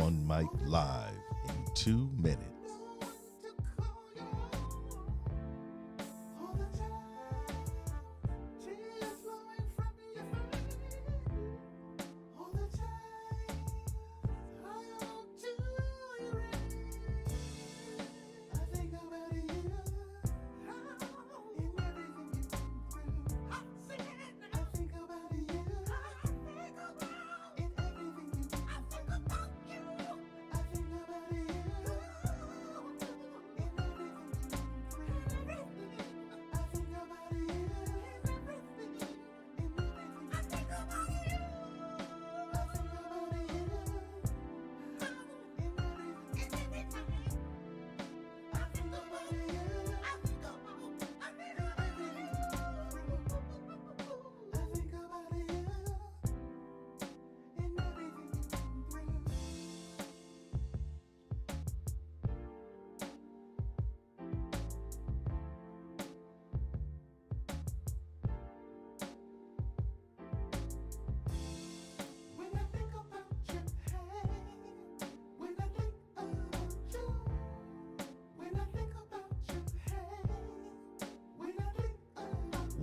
One Mic Live in 2 minutes.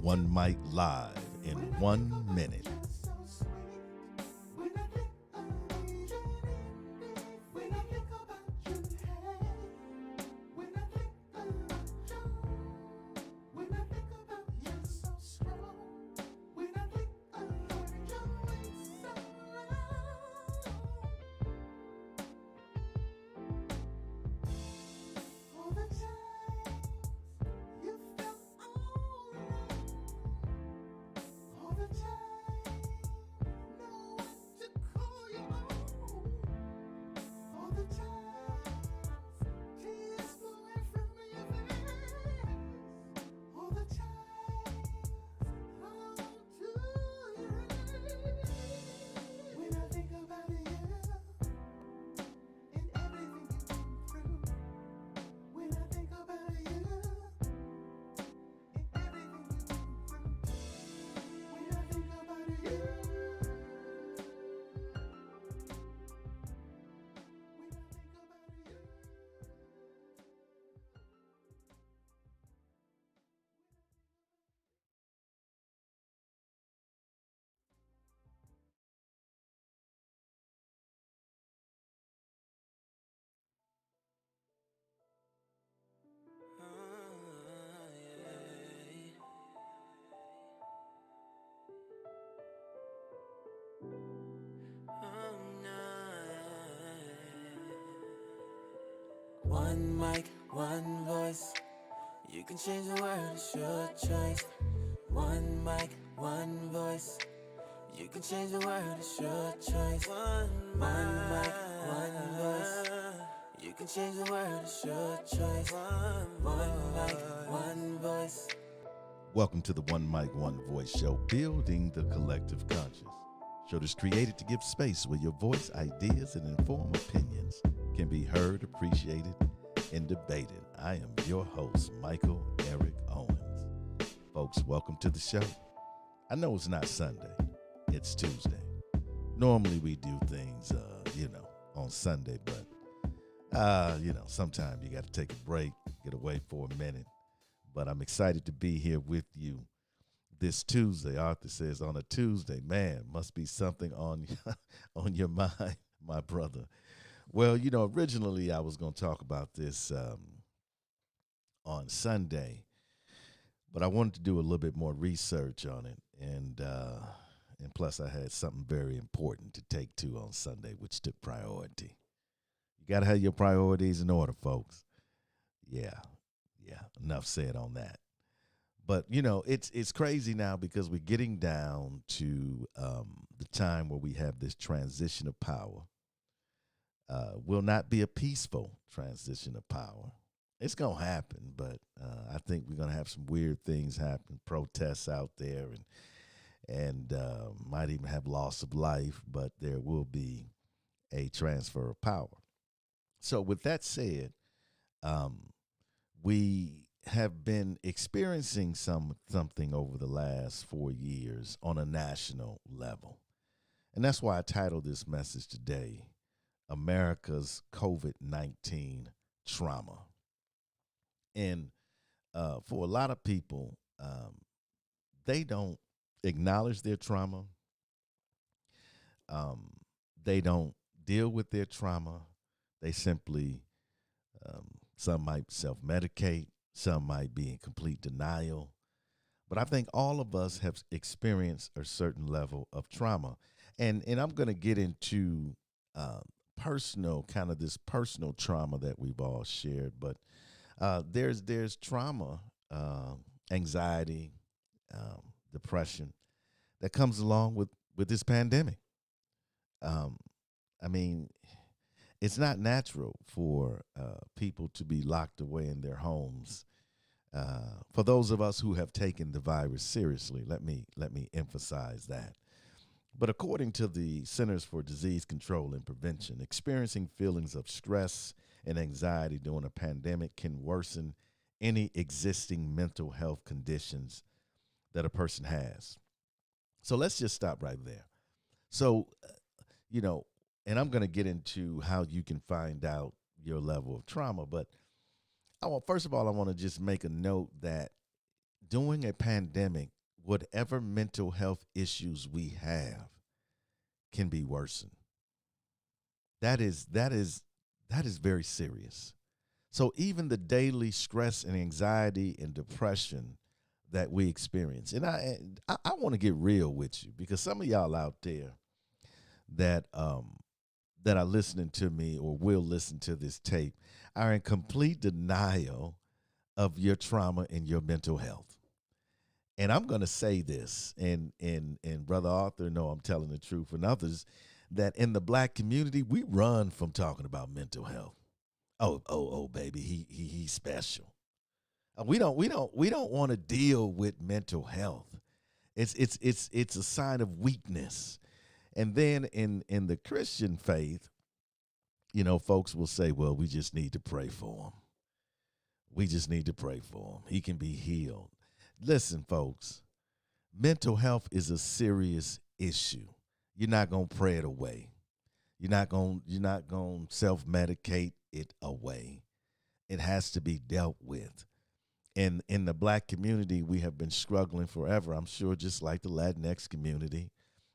One Mic Live in 1 minute. One mic, one voice. You can change the world, it's your choice. One mic, one voice. You can change the world, it's your choice. One mic, one voice. You can change the world, it's your choice. One mic, one voice. Welcome to the One Mic, One Voice show, building the collective conscious. Show that's created to give space where your voice, ideas, and informed opinions can be heard, appreciated, and debated. I am your host, Michael Eric Owens. Folks, welcome to the show. I know it's not Sunday, it's Tuesday. Normally we do things, on Sunday, but, sometimes you got to take a break, get away for a minute. But I'm excited to be here with you this Tuesday. Arthur says on a Tuesday, man, must be something on your mind, my brother. Well, originally I was going to talk about this on Sunday, but I wanted to do a little bit more research on it, and plus I had something very important to take to on Sunday, which took priority. You got to have your priorities in order, folks. Yeah, enough said on that. But, it's crazy now because we're getting down to the time where we have this transition of power. Will not be a peaceful transition of power. It's going to happen, but I think we're going to have some weird things happen, protests out there, and might even have loss of life, but there will be a transfer of power. So with that said, we have been experiencing something over the last 4 years on a national level. And that's why I titled this message today, America's COVID-19 trauma. And for a lot of people, they don't acknowledge their trauma. Um, they don't deal with their trauma. They simply, some might self medicate, some might be in complete denial. But I think all of us have experienced a certain level of trauma. And I'm going to get into uh, personal, kind of this personal trauma that we've all shared. But there's trauma, anxiety, depression that comes along with this pandemic. Um, I mean, it's not natural for people to be locked away in their homes. For those of us who have taken the virus seriously, let me emphasize that. But according to the Centers for Disease Control and Prevention, experiencing feelings of stress and anxiety during a pandemic can worsen any existing mental health conditions that a person has. So let's just stop right there. So, you know, and I'm going to get into how you can find out your level of trauma, but first of all, I want to just make a note that during a pandemic, whatever mental health issues we have can be worsened. That is very serious. So even the daily stress and anxiety and depression that we experience, and I want to get real with you because some of y'all out there that that are listening to me or will listen to this tape are in complete denial of your trauma and your mental health. And I'm going to say this, and Brother Arthur, know I'm telling the truth, and others, that in the black community, we run from talking about mental health. Oh, baby, he's special. We don't want to deal with mental health. It's a sign of weakness. And then in the Christian faith, folks will say, well, we just need to pray for him. We just need to pray for him. He can be healed. Listen, folks, mental health is a serious issue. You're not going to pray it away. You're not going to self-medicate it away. It has to be dealt with. And in the black community, we have been struggling forever. I'm sure just like the Latinx community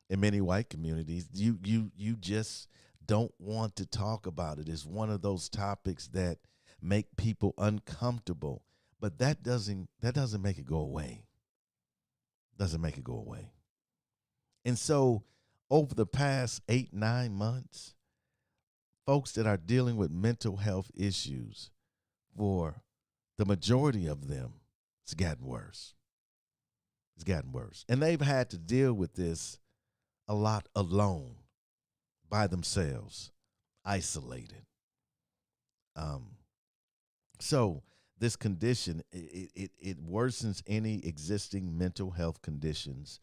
and many white communities, you just don't want to talk about it. It's one of those topics that make people uncomfortable. But that doesn't make it go away. Doesn't make it go away. And so over the past 8-9 months, folks that are dealing with mental health issues, for the majority of them, it's gotten worse. It's gotten worse. And they've had to deal with this a lot alone, by themselves, isolated. So this condition, it worsens any existing mental health conditions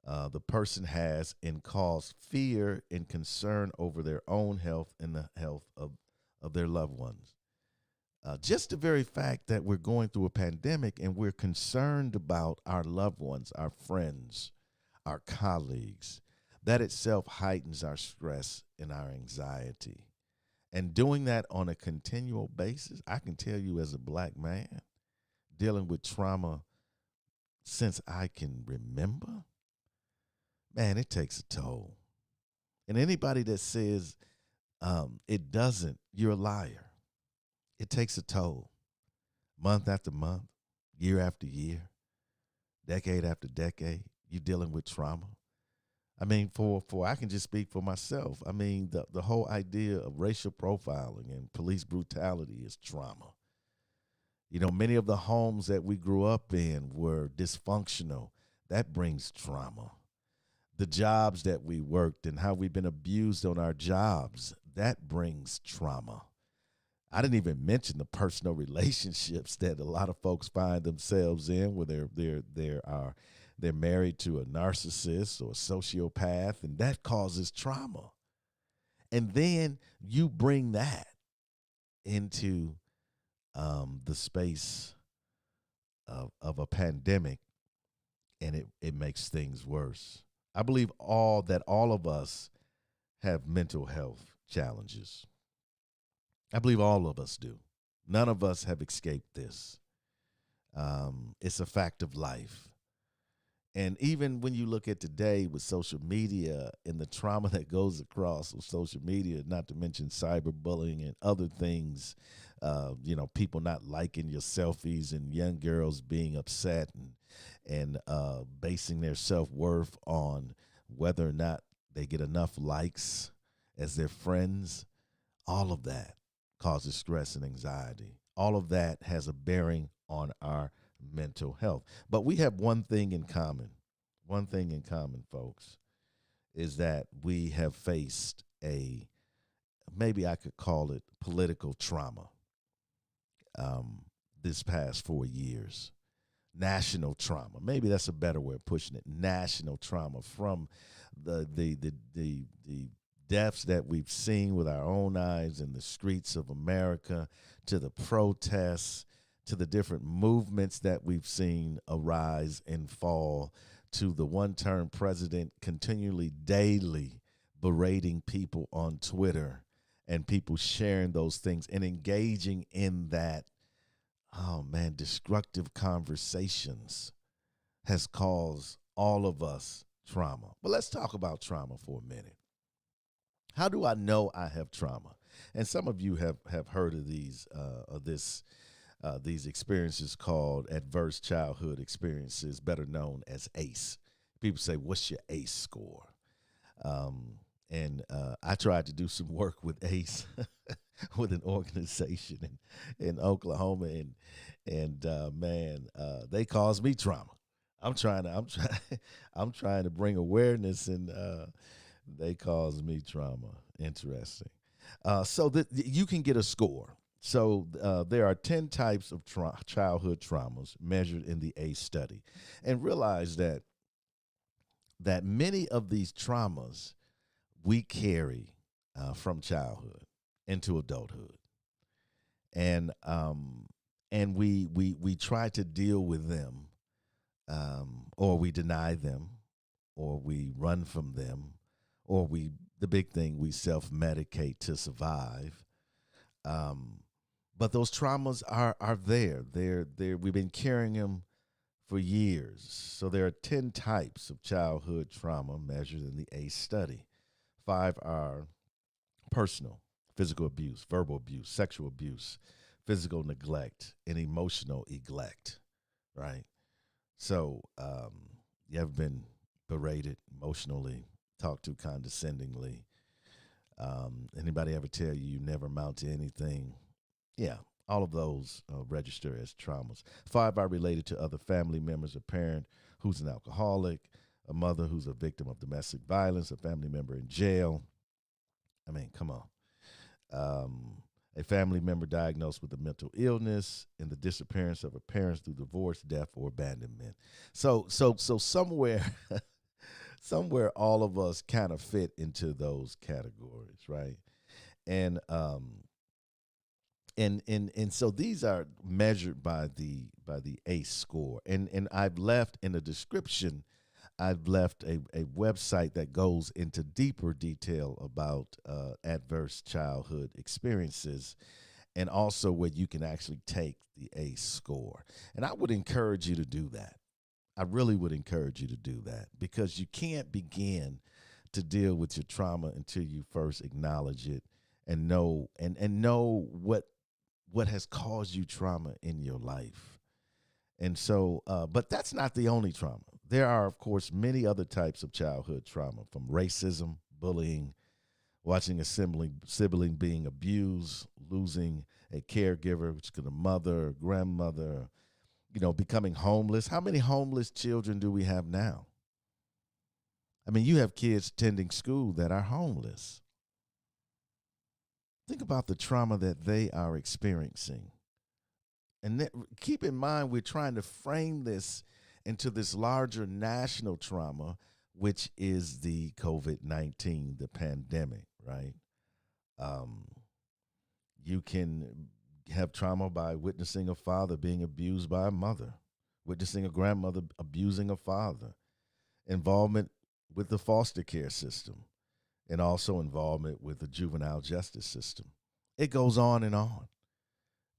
the person has and cause fear and concern over their own health and the health of their loved ones. Just the very fact that we're going through a pandemic and we're concerned about our loved ones, our friends, our colleagues, that itself heightens our stress and our anxiety. And doing that on a continual basis, I can tell you as a black man, dealing with trauma since I can remember, man, it takes a toll. And anybody that says it doesn't, you're a liar. It takes a toll. Month after month, year after year, decade after decade, you're dealing with trauma. I mean, for I can just speak for myself. I mean, the whole idea of racial profiling and police brutality is trauma. Many of the homes that we grew up in were dysfunctional. That brings trauma. The jobs that we worked and how we've been abused on our jobs, that brings trauma. I didn't even mention the personal relationships that a lot of folks find themselves in, where they're married to a narcissist or a sociopath, and that causes trauma. And then you bring that into the space of a pandemic, and it makes things worse. I believe all of us have mental health challenges. I believe all of us do. None of us have escaped this. It's a fact of life. And even when you look at today with social media and the trauma that goes across with social media, not to mention cyberbullying and other things, people not liking your selfies and young girls being upset and basing their self-worth on whether or not they get enough likes as their friends, all of that causes stress and anxiety. All of that has a bearing on our mental health. But we have one thing in common. One thing in common, folks, is that we have faced maybe I could call it political trauma this past 4 years. National trauma. Maybe that's a better way of pushing it. National trauma from the deaths that we've seen with our own eyes in the streets of America, to the protests, to the different movements that we've seen arise and fall, to the one-term president continually daily berating people on Twitter and people sharing those things and engaging in that, destructive conversations has caused all of us trauma. But let's talk about trauma for a minute. How do I know I have trauma? And some of you have heard of these experiences called adverse childhood experiences, better known as ACE. People say, what's your ACE score? And I tried to do some work with ACE with an organization in Oklahoma, and they caused me trauma. I'm trying to bring awareness, and they caused me trauma. Interesting. So that you can get a score. So there are 10 types of childhood traumas measured in the ACE study, and realize that many of these traumas we carry from childhood into adulthood, and we try to deal with them, or we deny them, or we run from them, or the big thing, we self-medicate to survive. But those traumas are there. They're we've been carrying them for years. So there are 10 types of childhood trauma measured in the ACE study. 5 are personal, physical abuse, verbal abuse, sexual abuse, physical neglect, and emotional neglect, right? So you ever been berated emotionally, talked to condescendingly? Anybody ever tell you never amount to anything? Yeah, all of those register as traumas. 5 are related to other family members: a parent who's an alcoholic, a mother who's a victim of domestic violence, a family member in jail. I mean, come on. A family member diagnosed with a mental illness, and the disappearance of a parent through divorce, death, or abandonment. So somewhere, somewhere all of us kind of fit into those categories, right? And so these are measured by the ACE score. And I've left in the description, I've left a website that goes into deeper detail about adverse childhood experiences, and also where you can actually take the ACE score. And I would encourage you to do that. I really would encourage you to do that, because you can't begin to deal with your trauma until you first acknowledge it and know know what has caused you trauma in your life. And so, but that's not the only trauma. There are, of course, many other types of childhood trauma, from racism, bullying, watching a sibling being abused, losing a caregiver, which could be a mother, or grandmother, becoming homeless. How many homeless children do we have now? I mean, you have kids attending school that are homeless. Think about the trauma that they are experiencing. And keep in mind, we're trying to frame this into this larger national trauma, which is the COVID-19, the pandemic, right? You can have trauma by witnessing a father being abused by a mother, witnessing a grandmother abusing a father, involvement with the foster care system, and also involvement with the juvenile justice system. It goes on and on,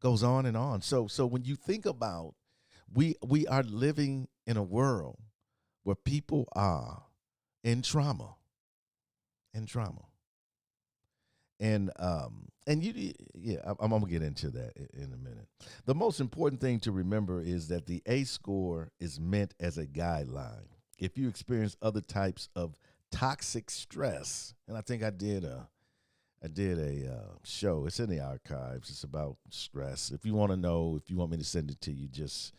goes on and on. So when you think about, we are living in a world where people are in trauma, in trauma. And you, yeah, I'm gonna get into that in a minute. The most important thing to remember is that the A score is meant as a guideline. If you experience other types of toxic stress, and I think I did a show. It's in the archives. It's about stress. If you want to know, if you want me to send it to you, just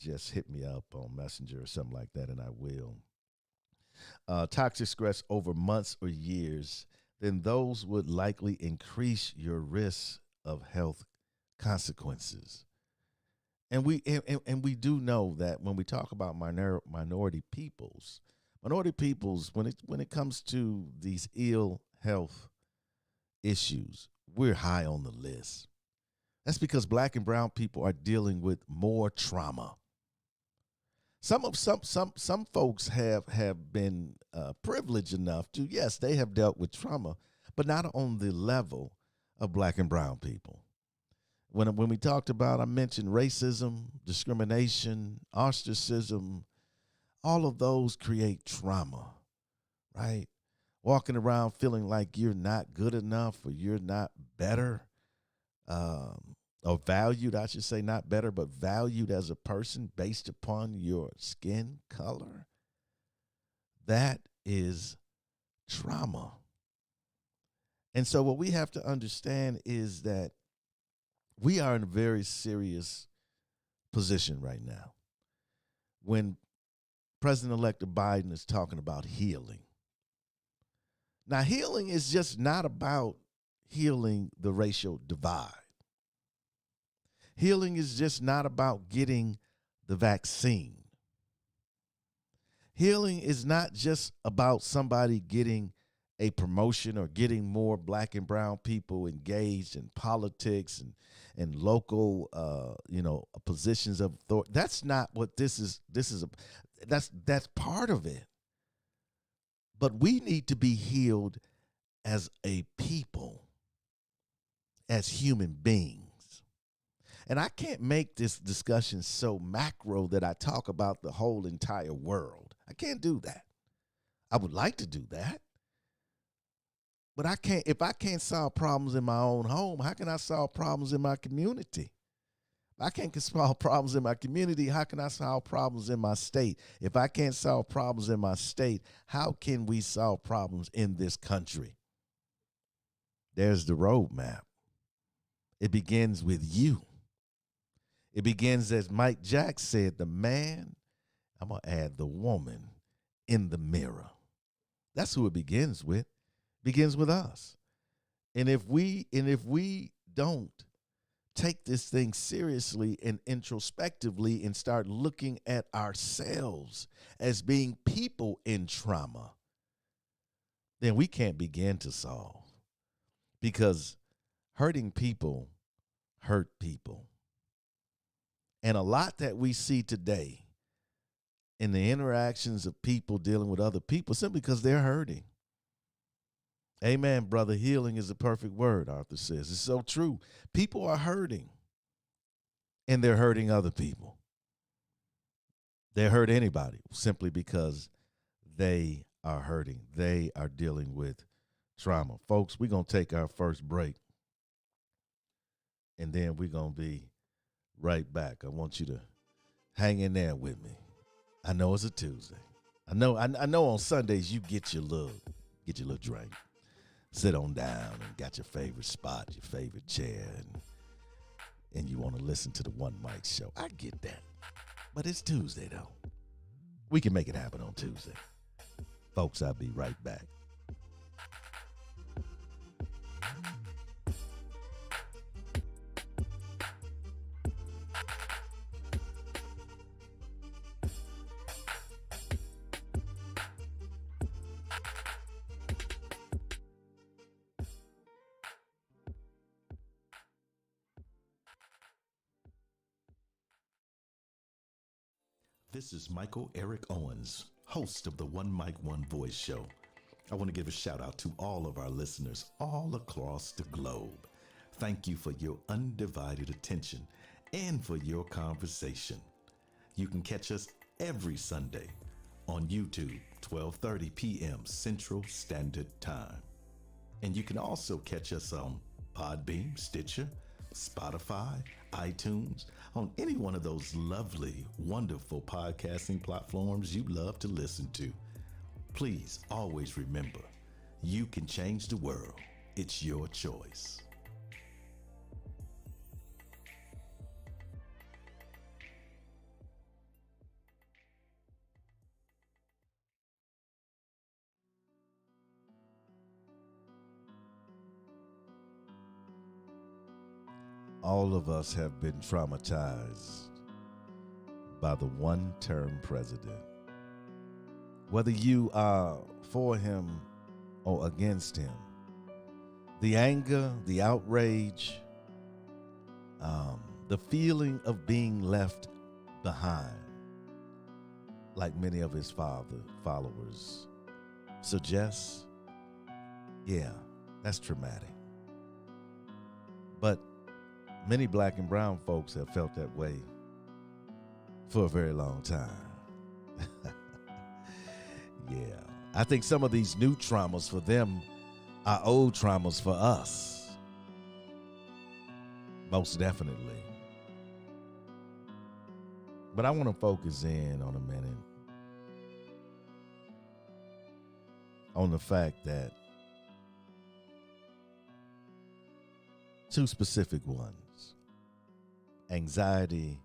just hit me up on Messenger or something like that, and I will. Toxic stress over months or years, then those would likely increase your risk of health consequences. And we do know that when we talk about minority peoples, when it comes to these ill health issues, we're high on the list. That's because black and brown people are dealing with more trauma. Some folks have been privileged enough to, yes, they have dealt with trauma, but not on the level of black and brown people. When we talked about, I mentioned racism, discrimination, ostracism, all of those create trauma, right? Walking around feeling like you're not good enough or you're not better, or valued, I should say, not better, but valued as a person based upon your skin color. That is trauma. And so what we have to understand is that we are in a very serious position right now when President-elect Biden is talking about healing. Now, healing is just not about healing the racial divide. Healing is just not about getting the vaccine. Healing is not just about somebody getting a promotion or getting more black and brown people engaged in politics and local positions of authority. That's not what this is. That's part of it. But we need to be healed as a people, as human beings. And I can't make this discussion so macro that I talk about the whole entire world. I can't do that. I would like to do that. But I can't. If I can't solve problems in my own home, how can I solve problems in my community? If I can't solve problems in my community, how can I solve problems in my state? If I can't solve problems in my state, how can we solve problems in this country? There's the roadmap. It begins with you. It begins, as Mike Jack said, the man, I'm going to add the woman in the mirror. That's who it begins with. It begins with us. And if we don't take this thing seriously and introspectively and start looking at ourselves as being people in trauma, then we can't begin to solve, because hurting people hurt people. And a lot that we see today in the interactions of people dealing with other people simply because they're hurting. Amen, brother. Healing is the perfect word, Arthur says. It's so true. People are hurting, and they're hurting other people. They hurt anybody simply because they are hurting. They are dealing with trauma. Folks, we're going to take our first break, and then we're going to be right back. I want you to hang in there with me. I know it's a Tuesday. I know on Sundays you get your little drink. Sit on down and got your favorite spot, your favorite chair, and you want to listen to the One Mic Show. I get that. But it's Tuesday, though. We can make it happen on Tuesday. Folks, I'll be right back. This is Michael Eric Owens, host of the One Mic, One Voice show. I want to give a shout out to all of our listeners all across the globe. Thank you for your undivided attention and for your conversation. You can catch us every Sunday on YouTube, 12:30 p.m. Central Standard Time. And you can also catch us on Podbean, Stitcher, Spotify, iTunes, on any one of those lovely, wonderful podcasting platforms you love to listen to. Please always remember, you can change the world. It's your choice. All of us have been traumatized by the one-term president. Whether you are for him or against him, the anger, the outrage, the feeling of being left behind, like many of his followers suggest, yeah, that's traumatic. But many black and brown folks have felt that way for a very long time. Yeah. I think some of these new traumas for them are old traumas for us. Most definitely. But I want to focus in on a minute on the fact that two specific ones, anxiety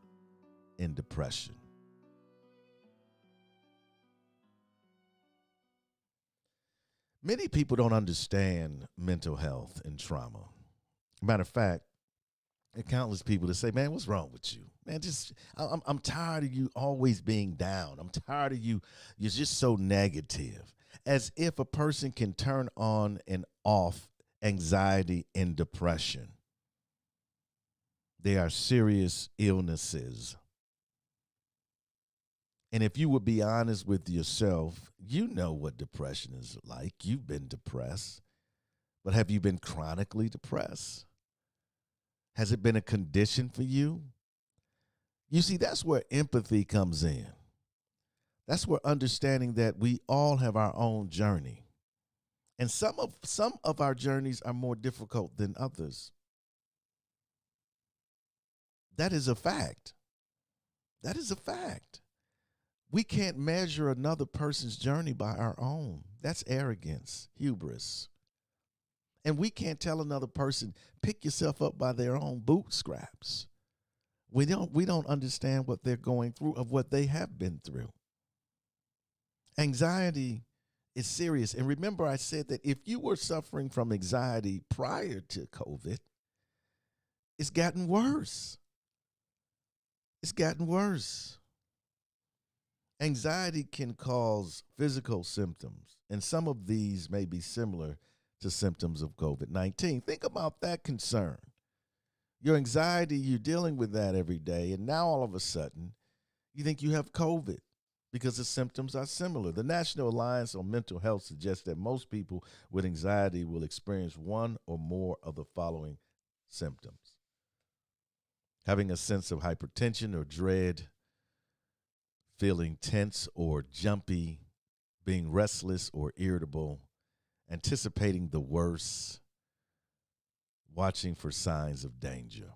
and depression. Many people don't understand mental health and trauma. Matter of fact, there are countless people that say, man, what's wrong with you? Man, I'm tired of you always being down. I'm tired of you. You're just so negative. As if a person can turn on and off anxiety and depression. They are serious illnesses. And if you would be honest with yourself, you know what depression is like. You've been depressed. But have you been chronically depressed? Has it been a condition for you? You see, that's where empathy comes in. That's where understanding that we all have our own journey. And some of our journeys are more difficult than others. That is a fact. That is a fact. We can't measure another person's journey by our own. That's arrogance, hubris. And we can't tell another person, pick yourself up by their own bootstraps. We don't understand what they're going through, of what they have been through. Anxiety is serious. And remember, I said that if you were suffering from anxiety prior to COVID, it's gotten worse. It's gotten worse. Anxiety can cause physical symptoms, and some of these may be similar to symptoms of COVID-19. Think about that concern. Your anxiety, you're dealing with that every day, and now all of a sudden, you think you have COVID because the symptoms are similar. The National Alliance on Mental Health suggests that most people with anxiety will experience one or more of the following symptoms: having a sense of hypertension or dread, feeling tense or jumpy, being restless or irritable, anticipating the worst, watching for signs of danger.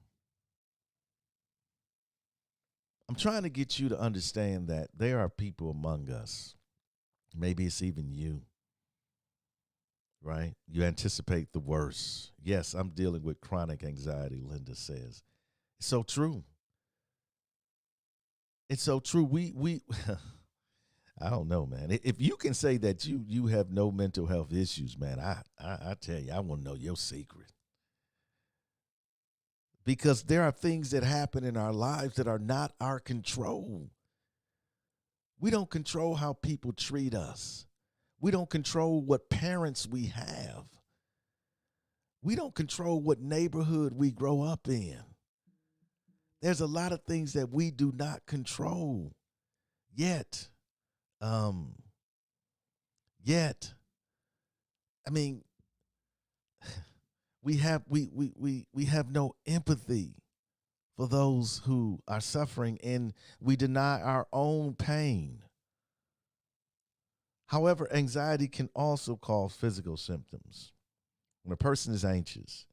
I'm trying to get you to understand that there are people among us, maybe it's even you, right? You anticipate the worst. Yes, I'm dealing with chronic anxiety, Linda says. It's so true. It's so true. We I don't know, man. If you can say that you have no mental health issues, man, I tell you, I want to know your secret. Because there are things that happen in our lives that are not our control. We don't control how people treat us. We don't control what parents we have. We don't control what neighborhood we grow up in. There's a lot of things that we do not control. Yet, I mean, we have no empathy for those who are suffering, and we deny our own pain. However, anxiety can also cause physical symptoms. When a person is anxious,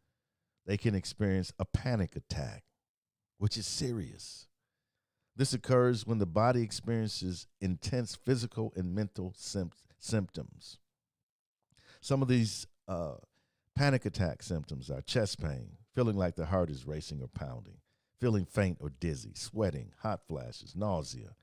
they can experience a panic attack, which is serious. This occurs when the body experiences intense physical and mental symptoms. Some of these panic attack symptoms are chest pain, feeling like the heart is racing or pounding, feeling faint or dizzy, sweating, hot flashes, nausea,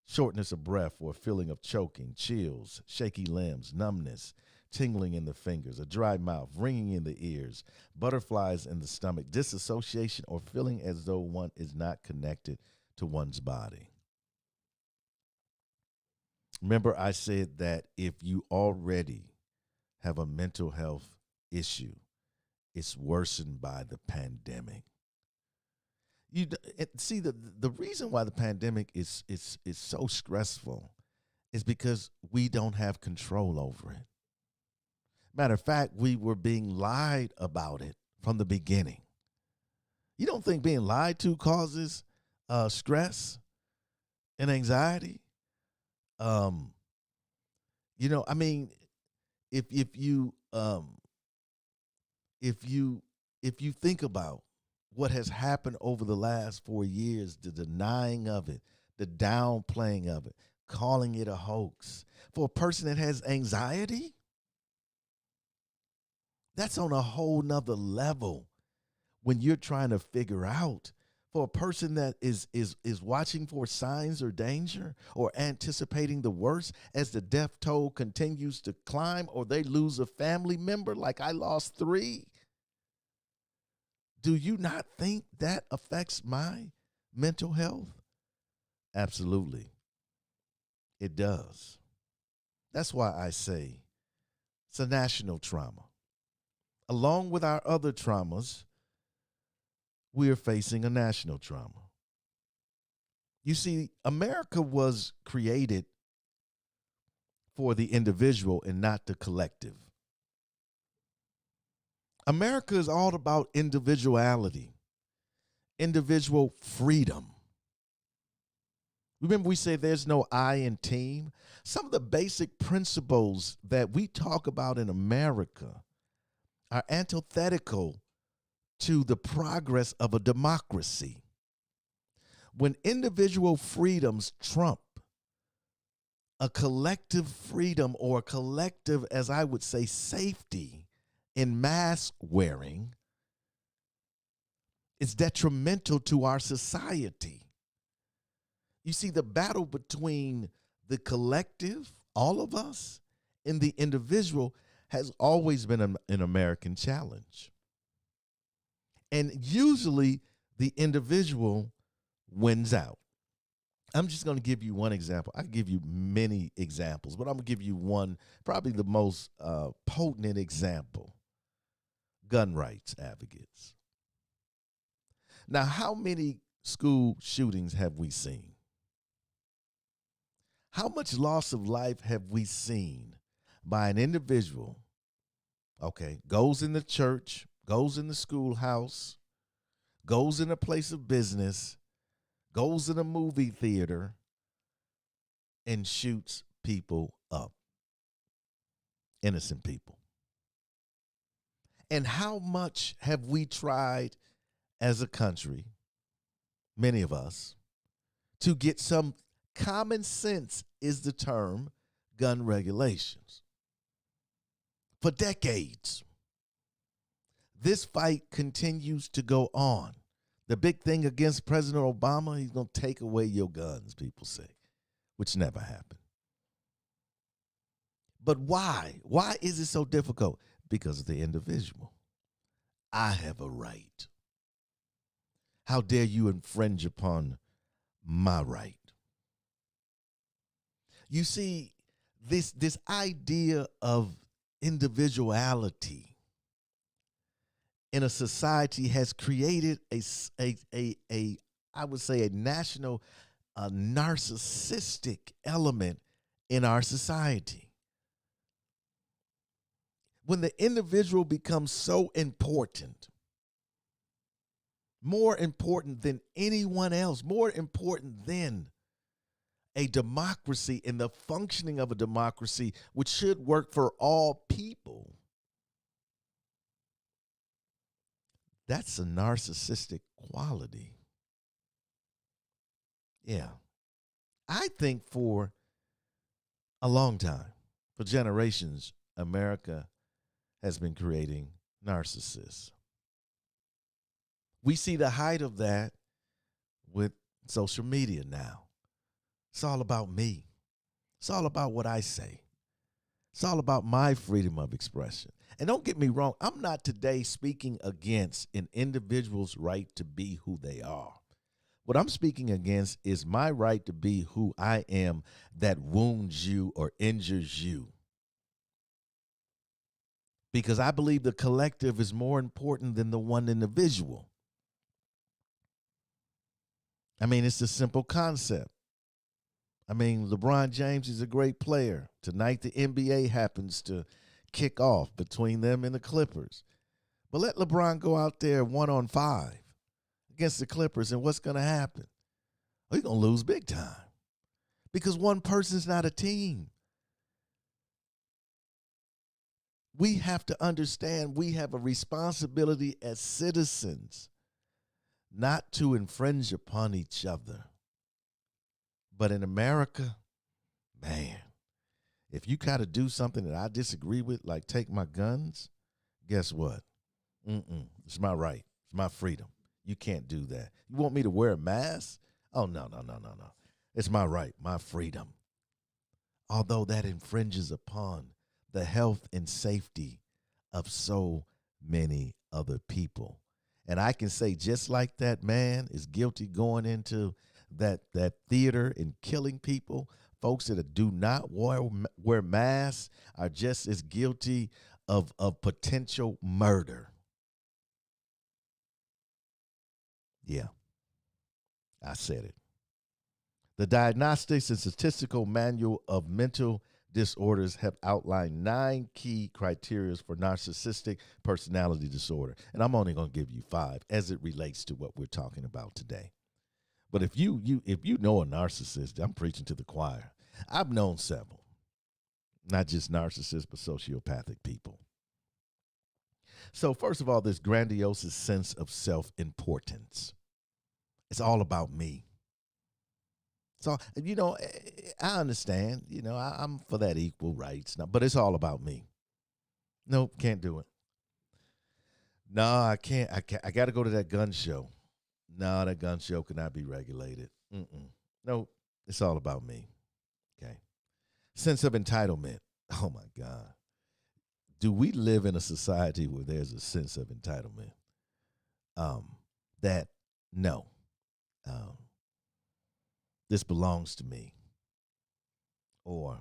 shortness of breath or feeling of choking, chills, shaky limbs, numbness, tingling in the fingers, a dry mouth, ringing in the ears, butterflies in the stomach, disassociation, or feeling as though one is not connected to one's body. Remember, I said that if you already have a mental health issue, it's worsened by the pandemic. See, the reason why the pandemic is so stressful is because we don't have control over it. Matter of fact, we were being lied about it from the beginning. You don't think being lied to causes stress and anxiety? I mean, if you if you think about what has happened over the last 4 years, the denying of it, the downplaying of it, calling it a hoax, for a person that has anxiety, that's on a whole nother level when you're trying to figure out. For a person that is watching for signs or danger or anticipating the worst as the death toll continues to climb, or they lose a family member like I lost 3. Do you not think that affects my mental health? Absolutely. It does. That's why I say it's a national trauma. Along with our other traumas, we are facing a national trauma. You see, America was created for the individual and not the collective. America is all about individuality, individual freedom. Remember, we say there's no I in team. Some of the basic principles that we talk about in America are antithetical to the progress of a democracy. When individual freedoms trump a collective freedom, or a collective, as I would say, safety in mask wearing, it's detrimental to our society. You see, the battle between the collective, all of us, and the individual has always been an American challenge. And usually the individual wins out. I'm just going to give you one example. I can give you many examples, but I'm going to give you one, probably the most potent example: gun rights advocates. Now, how many school shootings have we seen? How much loss of life have we seen by an individual, goes in the church, goes in the schoolhouse, goes in a place of business, goes in a movie theater, and shoots people up, innocent people? And how much have we tried as a country, many of us, to get some common sense, is the term, gun regulations? For decades, this fight continues to go on. The big thing against President Obama, he's going to take away your guns, people say, which never happened. But why? Why is it so difficult? Because of the individual. I have a right. How dare you infringe upon my right? You see, this idea of individuality in a society has created a I would say, a national, narcissistic element in our society. when the individual becomes so important, more important than anyone else, more important than a democracy and the functioning of a democracy, which should work for all people, that's a narcissistic quality. Yeah. I think for a long time, for generations, America has been creating narcissists. We see the height of that with social media now. It's all about me. It's all about what I say. It's all about my freedom of expression. And don't get me wrong, I'm not today speaking against an individual's right to be who they are. What I'm speaking against is my right to be who I am that wounds you or injures you. Because I believe the collective is more important than the one individual. I mean, it's a simple concept. I mean, LeBron James is a great player. Tonight, the NBA happens to kick off between them and the Clippers. But let LeBron go out there 1-on-5 against the Clippers, and what's going to happen? Oh, he's going to lose big time because one person's not a team. We have to understand we have a responsibility as citizens not to infringe upon each other. But in America, man, if you kind of do something that I disagree with, like take my guns, guess what? It's my right. It's my freedom. You can't do that. You want me to wear a mask? Oh, no. It's my right, my freedom. Although that infringes upon the health and safety of so many other people. And I can say just like that man is guilty going into that theater and killing people, folks that do not wear masks are just as guilty of potential murder. Yeah, I said it. The Diagnostics and Statistical Manual of Mental Disorders have outlined 9 key criteria for narcissistic personality disorder. And I'm only going to give you 5 as it relates to what we're talking about today. But if you know a narcissist, I'm preaching to the choir. I've known several, not just narcissists, but sociopathic people. So first of all, this grandiose sense of self-importance. It's all about me. So, I understand, I'm for that equal rights, now, but it's all about me. Nope, can't do it. No, I can't. I got to go to that gun show. No, that gun show cannot be regulated. Nope, it's all about me. Okay. Sense of entitlement. Oh, my God. Do we live in a society where there's a sense of entitlement? No. This belongs to me. Or,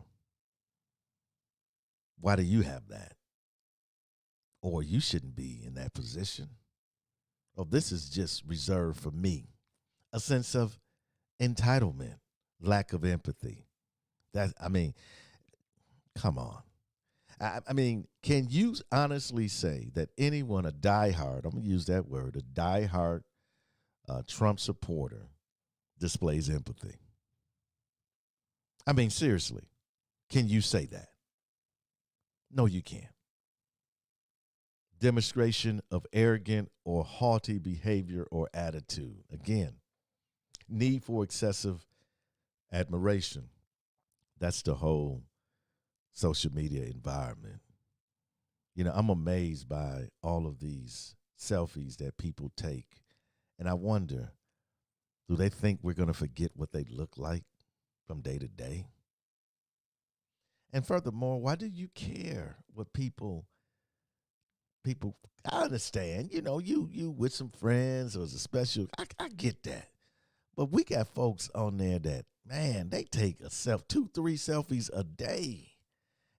why do you have that? Or you shouldn't be in that position. Oh, this is just reserved for me. A sense of entitlement, lack of empathy. Come on. Can you honestly say that anyone, a diehard, I'm going to use that word, a diehard Trump supporter displays empathy? Seriously, can you say that? No, you can't. Demonstration of arrogant or haughty behavior or attitude. Again, need for excessive admiration. That's the whole social media environment. I'm amazed by all of these selfies that people take. And I wonder, do they think we're going to forget what they look like from day to day? And furthermore, why do you care what people, I understand, you with some friends or as a special, I get that. But we got folks on there that, man, they take 2-3 selfies a day.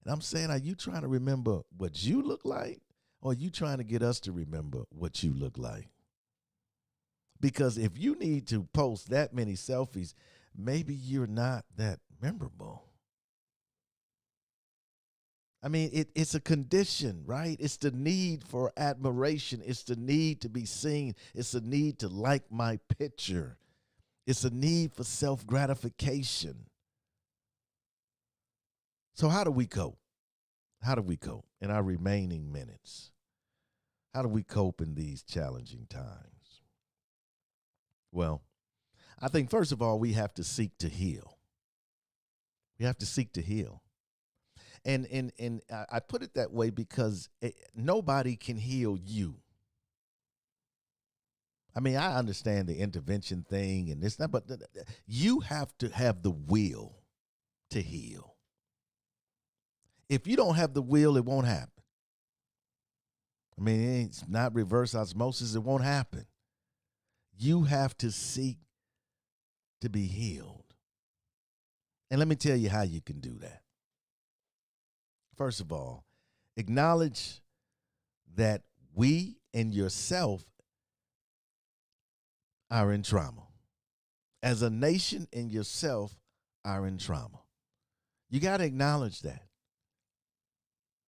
And I'm saying, are you trying to remember what you look like? Or are you trying to get us to remember what you look like? Because if you need to post that many selfies, maybe you're not that memorable. I mean, it's a condition, right? It's the need for admiration. It's the need to be seen. It's the need to like my picture. It's a need for self-gratification. So how do we cope? How do we cope in our remaining minutes? How do we cope in these challenging times? Well, I think first of all, we have to seek to heal. We have to seek to heal. And I put it that way because nobody can heal you. I mean, I understand the intervention thing and this, that, but you have to have the will to heal. If you don't have the will, it won't happen. I mean, it's not reverse osmosis. It won't happen. You have to seek to be healed. And let me tell you how you can do that. First of all, acknowledge that we and yourself are in trauma. As a nation and yourself are in trauma. You got to acknowledge that.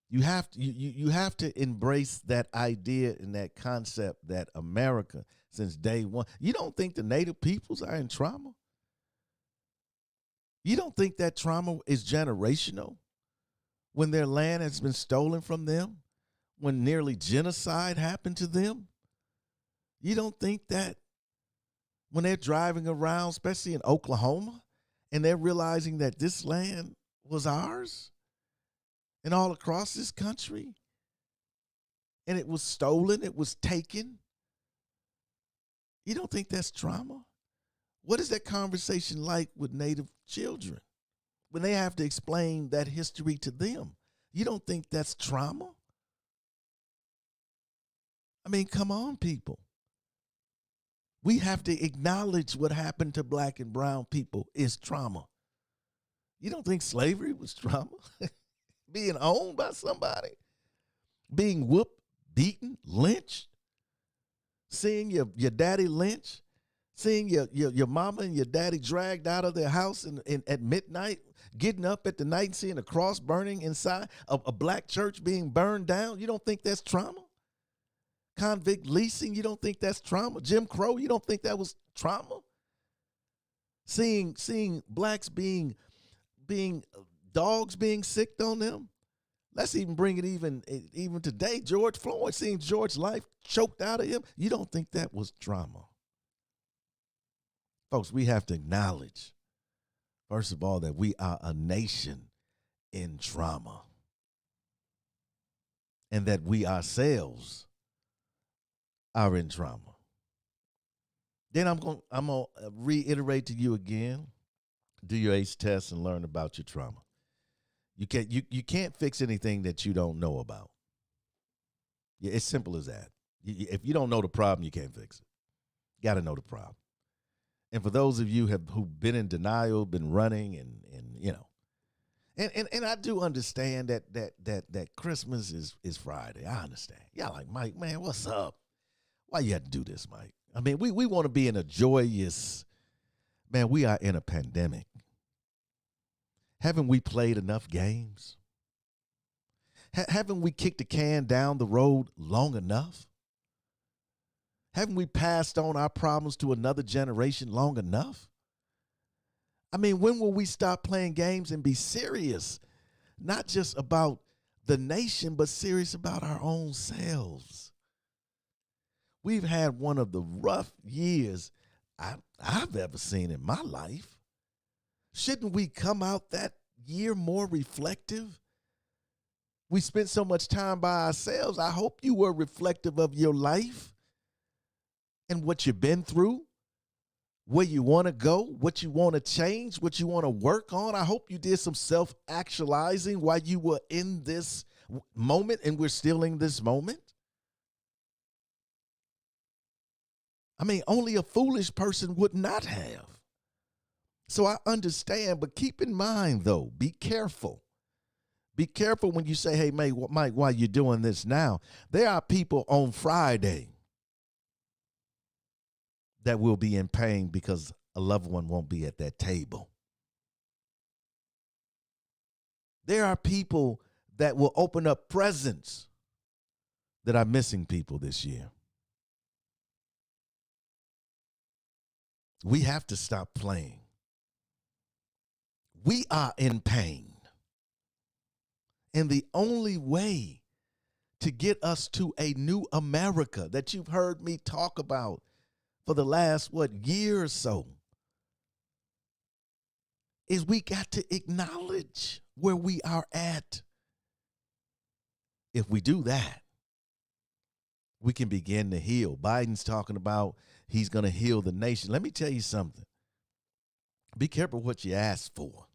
You have to embrace that idea and that concept that America, since day one, you don't think the native peoples are in trauma? You don't think that trauma is generational? When their land has been stolen from them? When nearly genocide happened to them? You don't think that when they're driving around, especially in Oklahoma, and they're realizing that this land was ours? And all across this country, and it was stolen, it was taken. You don't think that's trauma? What is that conversation like with Native children when they have to explain that history to them? You don't think that's trauma? I mean, come on, people. We have to acknowledge what happened to black and brown people is trauma. You don't think slavery was trauma? Being owned by somebody, being whooped, beaten, lynched, seeing your daddy lynched, seeing your mama and your daddy dragged out of their house at midnight, getting up at the night and seeing a cross burning inside a black church being burned down. You don't think that's trauma? Convict leasing, you don't think that's trauma? Jim Crow, you don't think that was trauma? Seeing blacks being dogs being sicked on them. Let's even bring it even today. George Floyd, seeing George's life choked out of him. You don't think that was trauma? Folks, we have to acknowledge, first of all, that we are a nation in trauma. And that we ourselves are in trauma. Then I'm going to reiterate to you again, do your ACE test and learn about your trauma. You can't fix anything that you don't know about. Yeah, it's simple as that. If you don't know the problem, you can't fix it. You got to know the problem. And for those of you who've been in denial, been running, and you know, and I do understand that Christmas is Friday. I understand. Y'all like, Mike, man, what's up? Why you had to do this, Mike? I mean, we want to be in a joyous, man, we are in a pandemic. Haven't we played enough games? Haven't we kicked the can down the road long enough? Haven't we passed on our problems to another generation long enough? I mean, when will we stop playing games and be serious? Not just about the nation, but serious about our own selves. We've had one of the rough years I've ever seen in my life. Shouldn't we come out that year more reflective? We spent so much time by ourselves. I hope you were reflective of your life and what you've been through, where you want to go, what you want to change, what you want to work on. I hope you did some self-actualizing while you were in this moment, and we're still in this moment. I mean, only a foolish person would not have. So I understand, but keep in mind, though, be careful. Be careful when you say, hey, Mike, why you doing this now? There are people on Friday that will be in pain because a loved one won't be at that table. There are people that will open up presents that are missing people this year. We have to stop playing. We are in pain. And the only way to get us to a new America that you've heard me talk about for the last, year or so, is we got to acknowledge where we are at. If we do that, we can begin to heal. Biden's talking about he's going to heal the nation. Let me tell you something. Be careful what you ask for.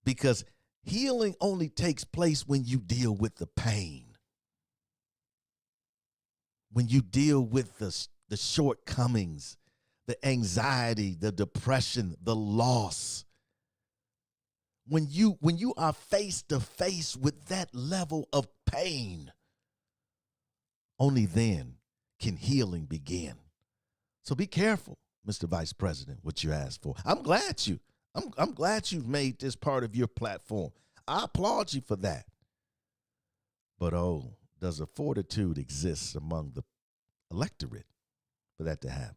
Because healing only takes place when you deal with the pain. When you deal with the shortcomings, the anxiety, the depression, the loss. When you are face to face with that level of pain, only then can healing begin. So be careful, Mr. Vice President, what you asked for. I'm glad you've made this part of your platform. I applaud you for that. But does a fortitude exist among the electorate for that to happen?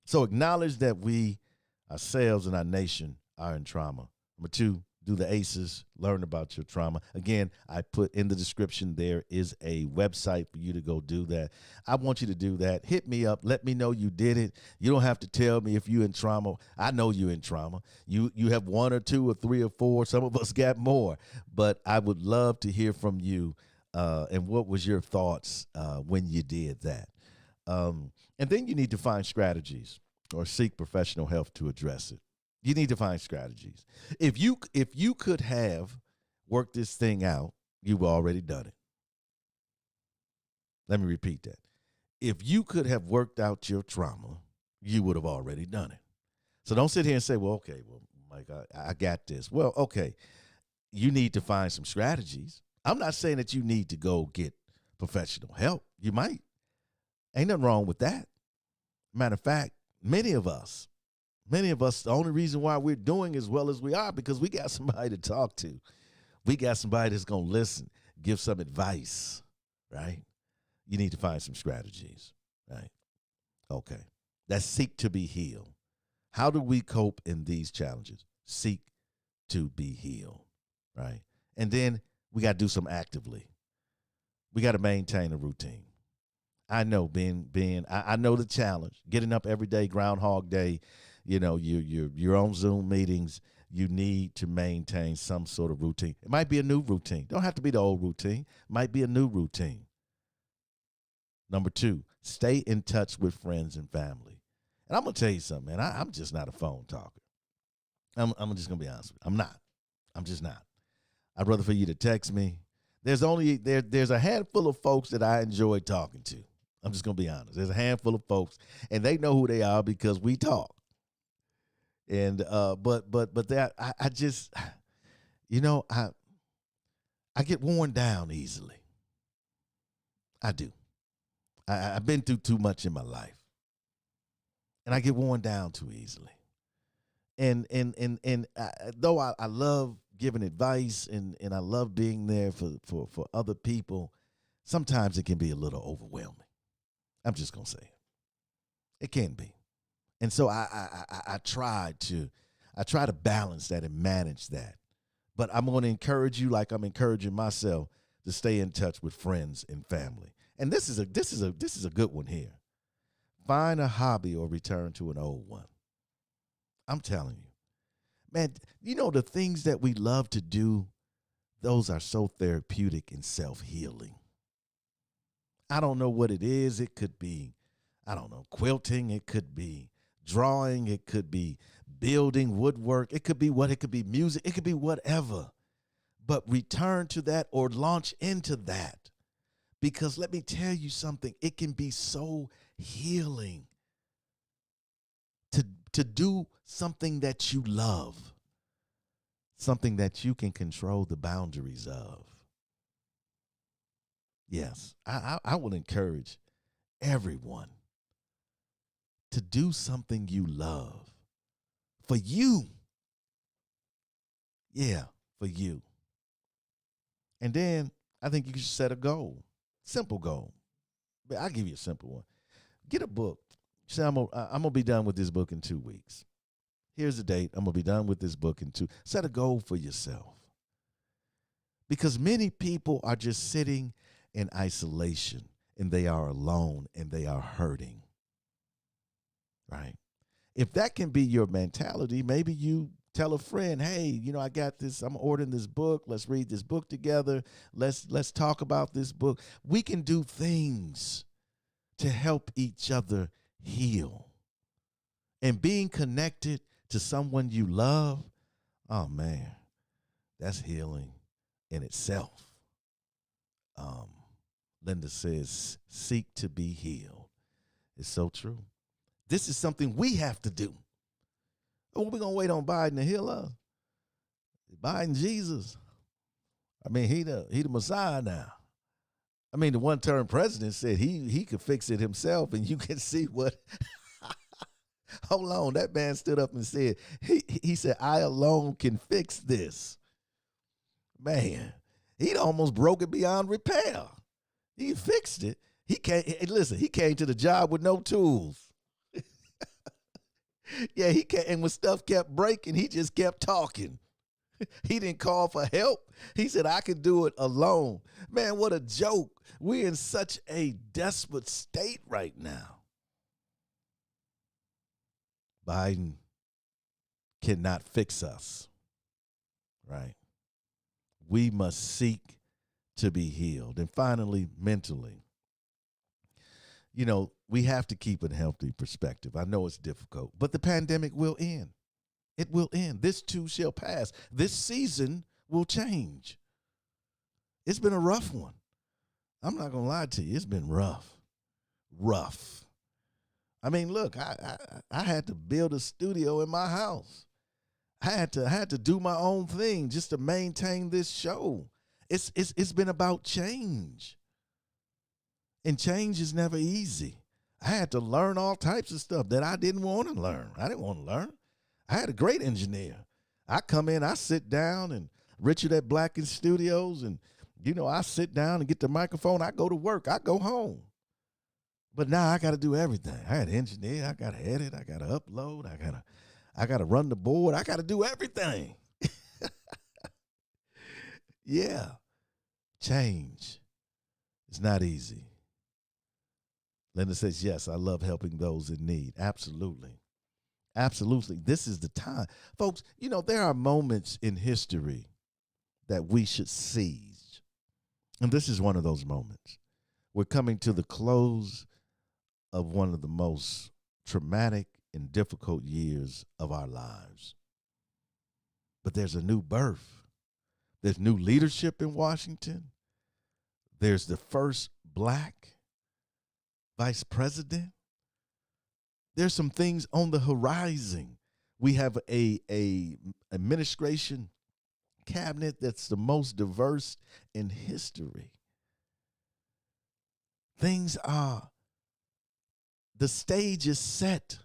So acknowledge that we, ourselves and our nation, are in trauma. Number 2, do the ACEs, learn about your trauma. Again, I put in the description there is a website for you to go do that. I want you to do that. Hit me up. Let me know you did it. You don't have to tell me if you're in trauma. I know you're in trauma. You have 1 or 2 or 3 or 4. Some of us got more. But I would love to hear from you. And what was your thoughts when you did that? And then you need to find strategies or seek professional help to address it. You need to find strategies. If you could have worked this thing out, you've already done it. Let me repeat that. If you could have worked out your trauma, you would have already done it. So don't sit here and say, okay, Mike, I got this. Well, okay, you need to find some strategies. I'm not saying that you need to go get professional help. You might. Ain't nothing wrong with that. Matter of fact, many of us, the only reason why we're doing as well as we are because we got somebody to talk to. We got somebody that's going to listen, give some advice, right? You need to find some strategies, right? Okay. Let's seek to be healed. How do we cope in these challenges? Seek to be healed, right? And then we got to do something actively. We got to maintain a routine. I know I know the challenge, getting up every day, Groundhog Day, you're on Zoom meetings. You need to maintain some sort of routine. It might be a new routine. Don't have to be the old routine. It might be a new routine. Number 2, stay in touch with friends and family. And I'm going to tell you something, man. I'm just not a phone talker. I'm just going to be honest with you. I'm not. I'm just not. I'd rather for you to text me. There's a handful of folks that I enjoy talking to. I'm just going to be honest. There's a handful of folks, and they know who they are because we talk. And but that I just, I get worn down easily. I do. I've been through too much in my life, and I get worn down too easily. And though I love giving advice and I love being there for other people, sometimes it can be a little overwhelming. I'm just gonna say it can be. And so I try to balance that and manage that. But I'm going to encourage you, like I'm encouraging myself, to stay in touch with friends and family. And this is a good one here. Find a hobby or return to an old one. I'm telling you, man, the things that we love to do, those are so therapeutic and self-healing. I don't know what it is. It could be, quilting. It could be drawing. It could be building, woodwork. It could be it could be music. It could be whatever. But return to that or launch into that. Because let me tell you something, it can be so healing to do something that you love, something that you can control the boundaries of. Yes, I will encourage everyone to do something you love for you. Yeah, for you. And then I think you should set a goal, simple goal. But I'll give you a simple one. Get a book. Say, I'm gonna be done with this book in 2 weeks. Here's the date. I'm gonna be done with this book in 2. Set a goal for yourself. Because many people are just sitting in isolation and they are alone and they are hurting. Right? If that can be your mentality, maybe you tell a friend, hey, I got this, I'm ordering this book. Let's read this book together. Let's talk about this book. We can do things to help each other heal. And being connected to someone you love, oh man, that's healing in itself. Linda says, seek to be healed. It's so true. This is something we have to do. Oh, we're going to wait on Biden to heal us. Biden, Jesus. I mean, he the Messiah now. I mean, the one-term president said he could fix it himself, and you can see what. Hold on, that man stood up and said, he said, I alone can fix this. Man, he almost broke it beyond repair. He fixed it. He came to the job with no tools. Yeah, he came, and when stuff kept breaking, he just kept talking. He didn't call for help. He said, I can do it alone. Man, what a joke. We're in such a desperate state right now. Biden cannot fix us, right? We must seek to be healed. And finally, mentally, we have to keep a healthy perspective. I know it's difficult, but the pandemic will end. It will end. This too shall pass. This season will change. It's been a rough one. I'm not going to lie to you. It's been rough. I mean, look, I had to build a studio in my house. I had to do my own thing just to maintain this show. It's been about change. And change is never easy. I had to learn all types of stuff that I didn't want to learn. I didn't want to learn. I had a great engineer. I come in, I sit down, and Richard at Black & Studios, and, I sit down and get the microphone. I go to work. I go home. But now I got to do everything. I got to engineer. I got to edit. I got to upload. I got to run the board. I got to do everything. Yeah. Change. It's not easy. Linda says, yes, I love helping those in need. Absolutely. Absolutely. This is the time. Folks, there are moments in history that we should seize. And this is one of those moments. We're coming to the close of one of the most traumatic and difficult years of our lives. But there's a new birth. There's new leadership in Washington. There's the first Black vice president. There's some things on the horizon. We have a administration cabinet that's the most diverse in history. The stage is set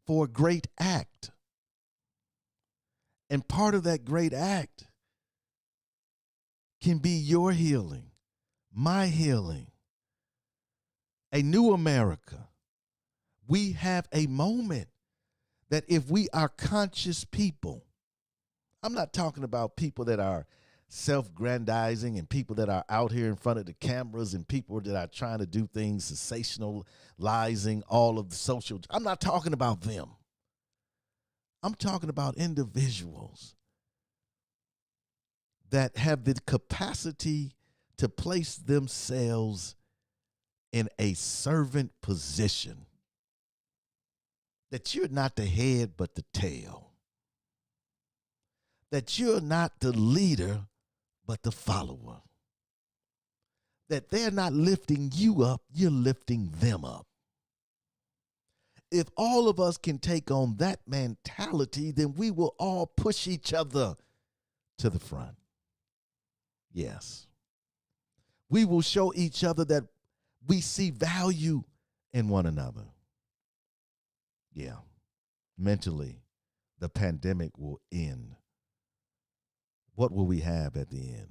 for a great act. And part of that great act can be your healing, my healing, a new America. We have a moment that if we are conscious people, I'm not talking about people that are self-grandizing and people that are out here in front of the cameras and people that are trying to do things sensationalizing all of the social. I'm not talking about them. I'm talking about individuals that have the capacity to place themselves in a servant position. That you're not the head but the tail. That you're not the leader but the follower. That they're not lifting you up, you're lifting them up. If all of us can take on that mentality, then we will all push each other to the front. Yes. We will show each other that we see value in one another. Yeah. Mentally, the pandemic will end. What will we have at the end?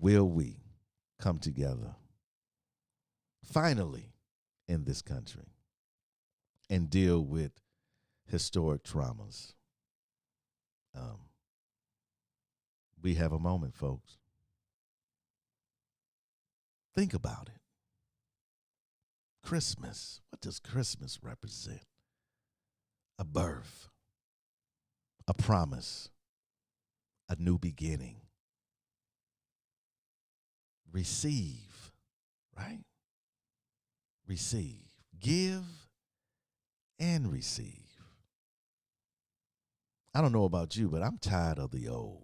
will we come together finally in this country and deal with historic traumas? We have a moment, folks. Think about it. Christmas. What does Christmas represent? A birth, a promise, a new beginning. Receive, right? Receive. Give and receive. I don't know about you, but I'm tired of the old.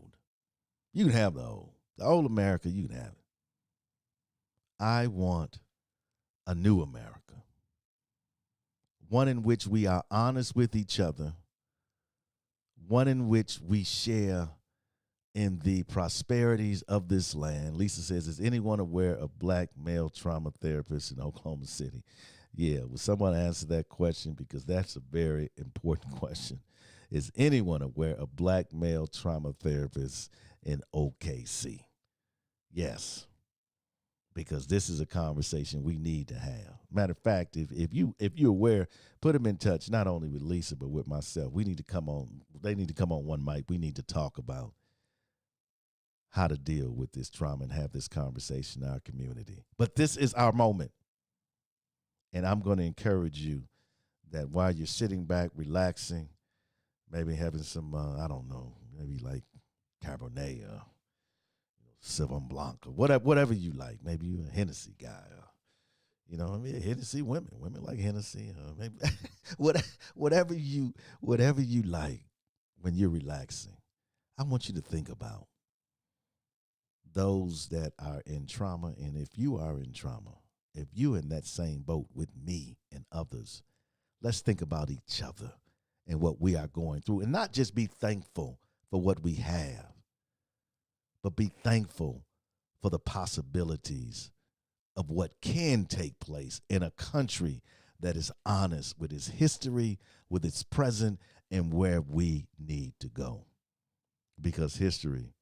You can have the old. The old America, you can have it. I want a new America. One in which we are honest with each other. One in which we share in the prosperities of this land. Lisa says, is anyone aware of black male trauma therapists in Oklahoma City? Yeah, will someone answer that question? Because that's a very important question. Is anyone aware of black male trauma therapists in OKC? Yes, because this is a conversation we need to have. Matter of fact, if you're aware, put them in touch, not only with Lisa, but with myself. We need to come on. They need to come on one mic. We need to talk about how to deal with this trauma and have this conversation in our community. But this is our moment. And I'm going to encourage you that while you're sitting back, relaxing, maybe having some, I don't know, maybe like Cabernet or Sauvignon Blanc or whatever you like. Maybe you're a Hennessy guy. Hennessy women like Hennessy. Maybe whatever you like when you're relaxing. I want you to think about those that are in trauma. And if you are in trauma, if you're in that same boat with me and others, let's think about each other and what we are going through, and not just be thankful for what we have, but be thankful for the possibilities of what can take place in a country that is honest with its history, with its present, and where we need to go. Because history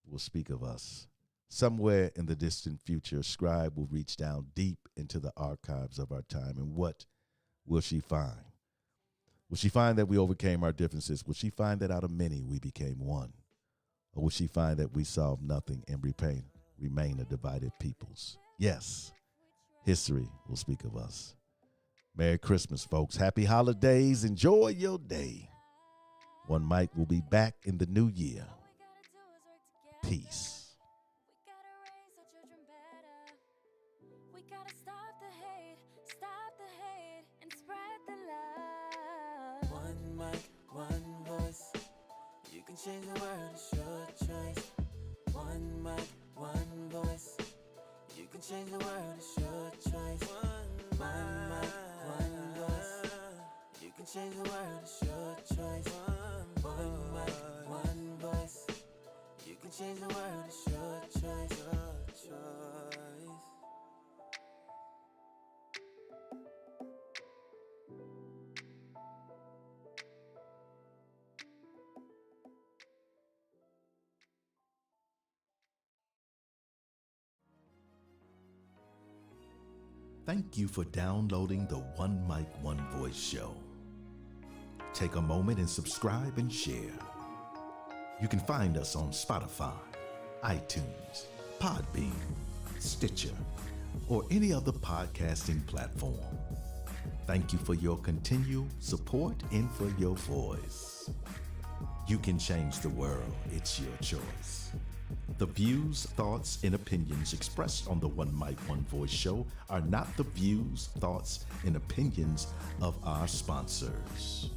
will speak of us. Somewhere in the distant future, a scribe will reach down deep into the archives of our time. And what will she find? Will she find that we overcame our differences? Will she find that out of many we became one? Or will she find that we solved nothing and remain a divided peoples? Yes, history will speak of us. Merry Christmas, folks. Happy holidays. Enjoy your day. One Mic will be back in the new year. Peace. One mic, one voice. You can change the world, it's your choice. One mic, one voice. You can change the world, it's your choice. One mic, one voice. You can change the world, it's your choice. One mic, one voice. You can change the world, it's your choice. Your choice. Thank you for downloading the One Mic, One Voice show. Take a moment and subscribe and share. You can find us on Spotify, iTunes, Podbean, Stitcher, or any other podcasting platform. Thank you for your continued support and for your voice. You can change the world. It's your choice. The views, thoughts, and opinions expressed on the One Mic, One Voice show are not the views, thoughts, and opinions of our sponsors.